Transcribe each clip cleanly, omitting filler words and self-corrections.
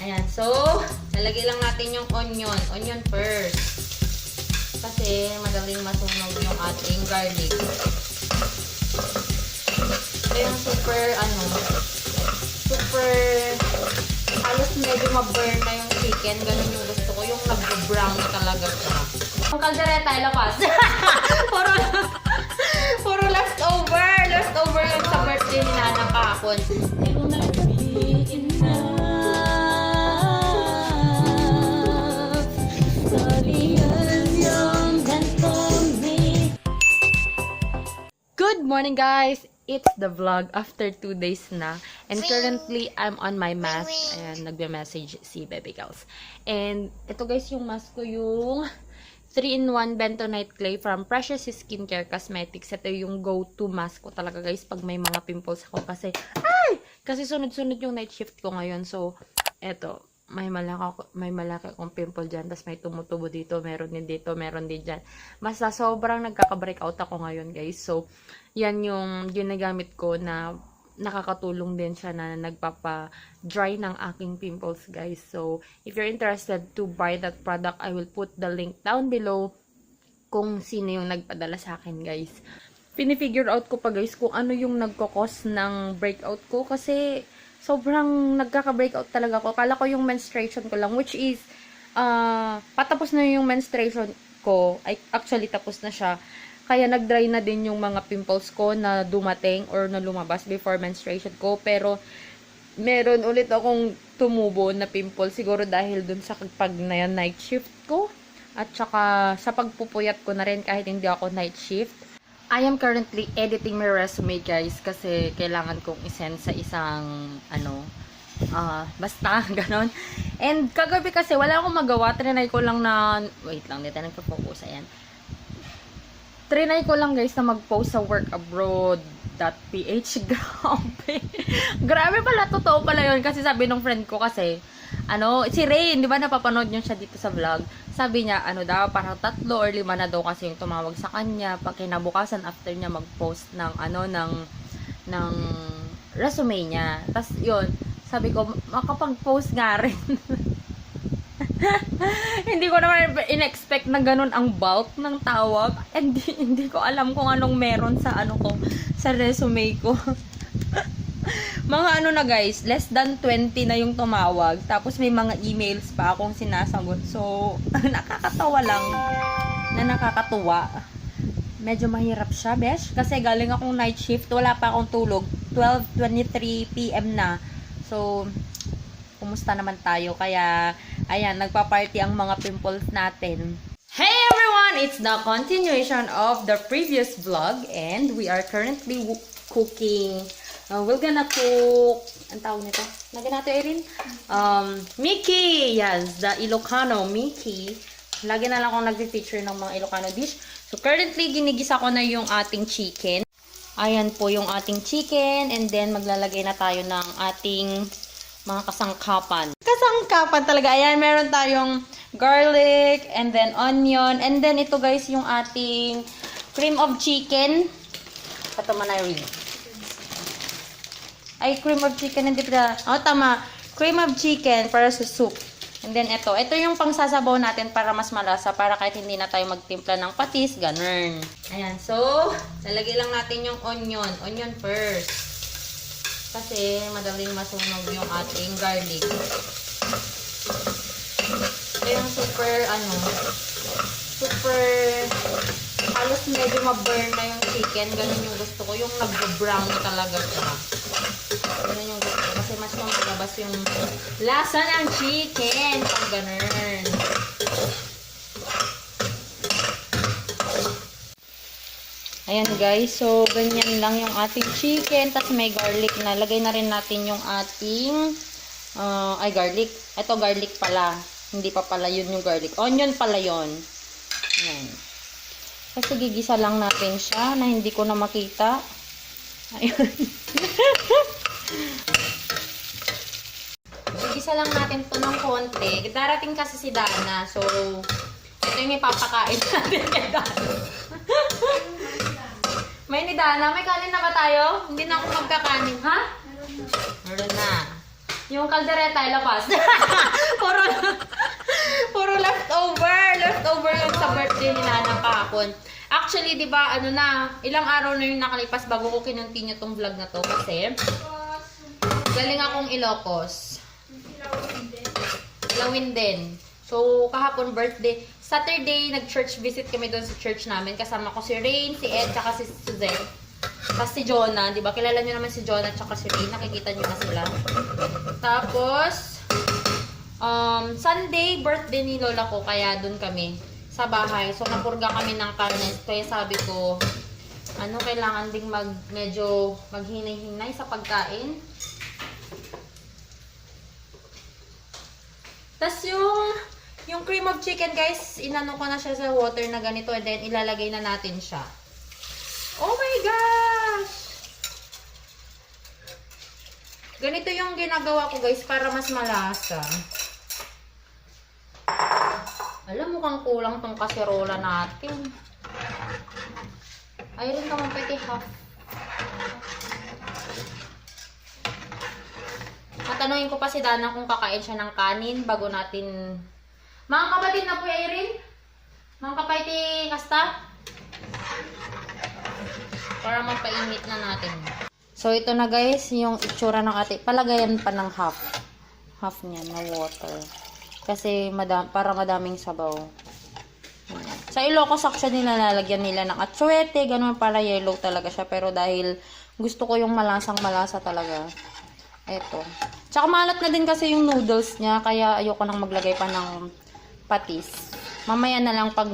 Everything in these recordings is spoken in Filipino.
Ayan. So, lalagay lang natin yung onion. Onion first. Kasi madaling masunog yung ating garlic. Ito yung super, super, halos medyo ma-burn na yung chicken. Ganun yung gusto ko. Yung nag-brown na talaga siya. Ang kaldereta, ilabas. Puro leftover. Leftover yung sa birthday ni Nana kahapon. Good morning, guys! It's the vlog after 2 days na. And currently, I'm on my mask. Ayan, nagbe-message si Baby Girls. And ito guys, yung mask ko yung 3-in-1 bentonite clay from Precious Skincare Cosmetics. Ito yung go-to mask ko talaga guys pag may mga pimples ako. Kasi sunod-sunod yung night shift ko ngayon. So, eto. May malaki akong pimple dyan, tapos may tumutubo dito, meron din dito, meron din dyan. Basta sobrang nagkaka-breakout ako ngayon, guys. So, yan yung ginagamit ko na nakakatulong din siya na nagpapa-dry ng aking pimples, guys. So, if you're interested to buy that product, I will put the link down below kung sino yung nagpadala sa akin, guys. Pinifigure out ko pa, guys, kung ano yung nagkakos ng breakout ko kasi sobrang nagkaka-breakout talaga ako. Kala ko yung menstruation ko lang, which is, patapos na yung menstruation ko. Actually, tapos na siya. Kaya nag-dry na din yung mga pimples ko na dumating or na lumabas before menstruation ko. Pero, meron ulit akong tumubo na pimple. Siguro dahil dun sa pag na night shift ko. At saka, sa pagpupuyat ko na rin kahit hindi ako night shift. I am currently editing my resume, guys, kasi kailangan kong isend sa isang, basta, ganon. And kagabi kasi, wala akong magawa. Trinay ko lang na, wait lang, dito nagpo-focus, ayan. Trinay ko lang, guys, na mag-post sa workabroad.ph. Grabe. Grabe pala, totoo pala yun. Kasi sabi ng friend ko kasi, si Rain, di ba napapanood nyo siya dito sa vlog? Sabi niya, daw, parang 3 or 5 na daw kasi yung tumawag sa kanya. Pag kinabukasan, after niya mag-post ng, ng resume niya. Tapos, yun, sabi ko, makapag-post nga rin. Hindi ko naman in-expect na ganun ang bulk ng tawag. And hindi ko alam kung anong meron sa, sa resume ko. Mga na guys, less than 20 na yung tumawag. Tapos may mga emails pa akong sinasagot. So, nakakatawa lang. Na nakakatuwa. Medyo mahirap siya, besh. Kasi galing akong night shift. Wala pa akong tulog. 12:23 PM na. So, kumusta naman tayo? Kaya, ayan, nagpa-party ang mga pimples natin. Hey everyone! It's the continuation of the previous vlog. And we are currently cooking. We're gonna cook, ang tawag nito? Lagyan natin, Erin? Miki! Yes, the Ilocano Miki. Lagi na lang akong nag-feature ng mga Ilocano dish. So, currently, ginigisa ko na yung ating chicken. Ayan po yung ating chicken. And then, maglalagay na tayo ng ating mga kasangkapan. Kasangkapan talaga. Ayan, meron tayong garlic, and then onion. And then, ito guys, yung ating cream of chicken. Ito man na rin. Ay, cream of chicken, hindi pala. Tama. Cream of chicken para sa soup. And then, ito yung pangsasabaw natin para mas malasa, para kahit hindi na tayo magtimpla ng patis, ganun. Ayan, so, lalagay lang natin yung onion. Onion first. Kasi, madaling masunog yung ating garlic. Ito yung super, super, halos medyo ma-burn na yung chicken. Ganun yung gusto ko. Yung nag-brown na talaga siya. Ganun yung gusto ko. Kasi mas lumabas yung lasa ng chicken. Pag ganun. Ayan guys. So, ganyan lang yung ating chicken. Tapos may garlic na. Lagay na rin natin yung ating garlic. Ito garlic pala. Hindi pa pala yun yung garlic. Onion pala yun. Ayan. Kasi gigisa lang natin siya na hindi ko na makita. Ayun. Gigisa lang natin to ng konti. Darating kasi si Dana. So, ito yung ipapakain natin kay Dana. May ni Dana. May kanin na ba tayo? Hindi na ako magkakanin. Ha? Meron na. Yung kaldereta ilabas. puro leftover. Leftover yung sa birthday ni Nana kahapon. Actually, di ba, ano na, ilang araw na yung nakalipas bago ko kinuntinyo tong vlog na to. Kasi, galing akong Ilocos. Ilawin din. So, kahapon birthday. Saturday, nag-church visit kami doon sa church namin. Kasama ko si Rain, si Ed, tsaka si Suzette. Tapos si Jonah, di ba? Kilala nyo naman si Jonah tsaka si Rain. Nakikita nyo na sila. Tapos, Sunday, birthday ni Lola ko. Kaya doon kami sa bahay. So, napurga kami ng karnes. Kaya sabi ko, kailangan ding medyo maghinay-hinay sa pagkain. Tapos yung cream of chicken, guys, inano ko na siya sa water na ganito. And then, ilalagay na natin siya. Oh my gosh! Ganito yung ginagawa ko, guys, para mas malasa. Alam, mukhang kulang tong kaserola natin. Ayun naman pwede half. Matanungin ko pa si Dana kung kakain siya ng kanin bago natin... Mga kapatid na po, Irene? Mga kapatid, kasta? Para mapainit na natin. So, ito na guys, yung itsura ng ate. Palagayan pa ng half. Half niya na water. Kasi para madaming sabaw. Sa Ilocos actually nilalagyan nila ng atsuete, ganun para yellow talaga siya. Pero dahil gusto ko yung malasang-malasa talaga. Eto. Tsaka malat na din kasi yung noodles niya, kaya ayoko nang maglagay pa ng patis. Mamaya na lang pag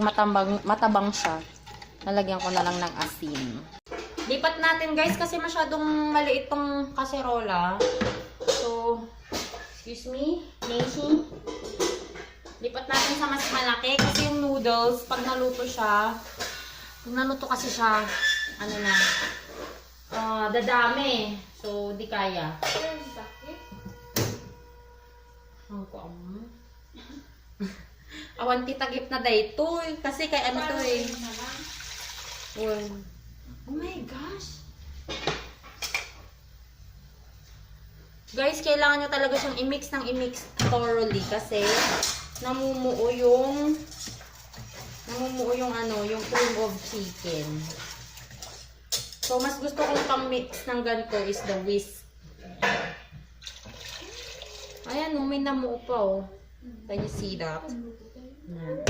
matabang siya, lalagyan ko na lang ng asin. Lipat natin guys kasi masyadong maliit tong kaserola. So, excuse me, Nancy. Lipat natin sa mas malaki kasi yung noodles, pag naluto kasi siya, dadami. So, di kaya. Awan titagip na dayto kasi kay to eh. Oh my gosh. Guys, kailangan nyo talaga siyang i-mix thoroughly kasi namumuo yung yung cream of chicken. So, mas gusto kong pang-mix ng ganito is the whisk. Ayan, may namuo pa oh. Can you see that? Ayan.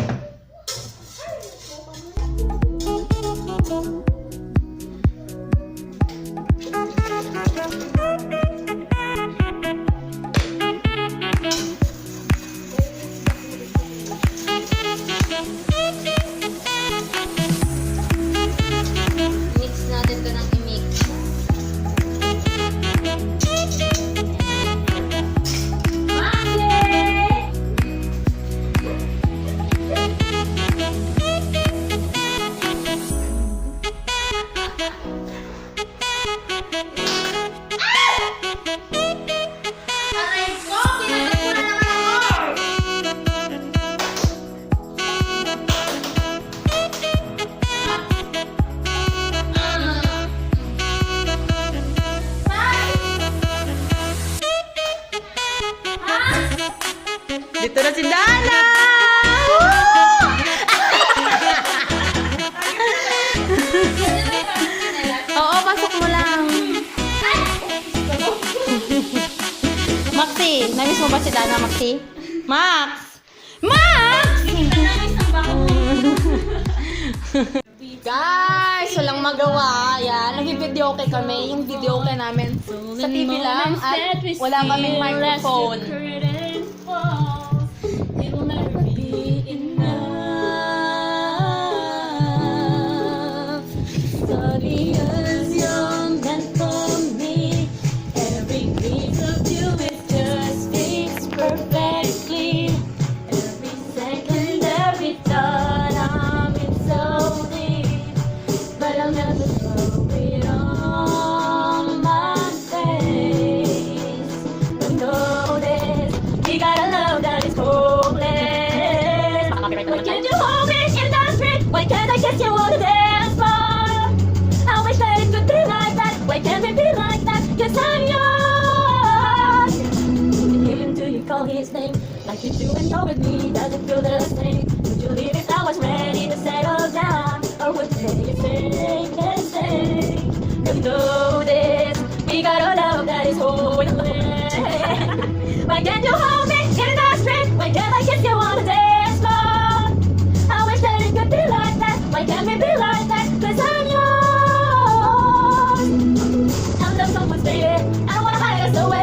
Mix natin ito ng i-mix. Dito na si Dana! Oo, pasok mo lang. Maxi, namiss mo ba si Dana, Maxi? Max! Max! Guys, walang magawa. Yan, nag-videoke kami. Yung videoke namin sa TV lang at wala kaming microphone. Why can't I kiss you on the dance floor? I wish that it could be like that. Why can't it be like that? 'Cause I'm yours. like you do when you're with me. Does it feel the same? Would you leave if I was ready to settle down? Or would you stay and stay? Cause you know this, we got a love that is holding away. Why can't you hold me in the street? Why can't I kiss you on the dance floor? I wish that it could be like that. Why can't we be like that? Cause I'm yours. I love someone's baby. I don't wanna hide us away.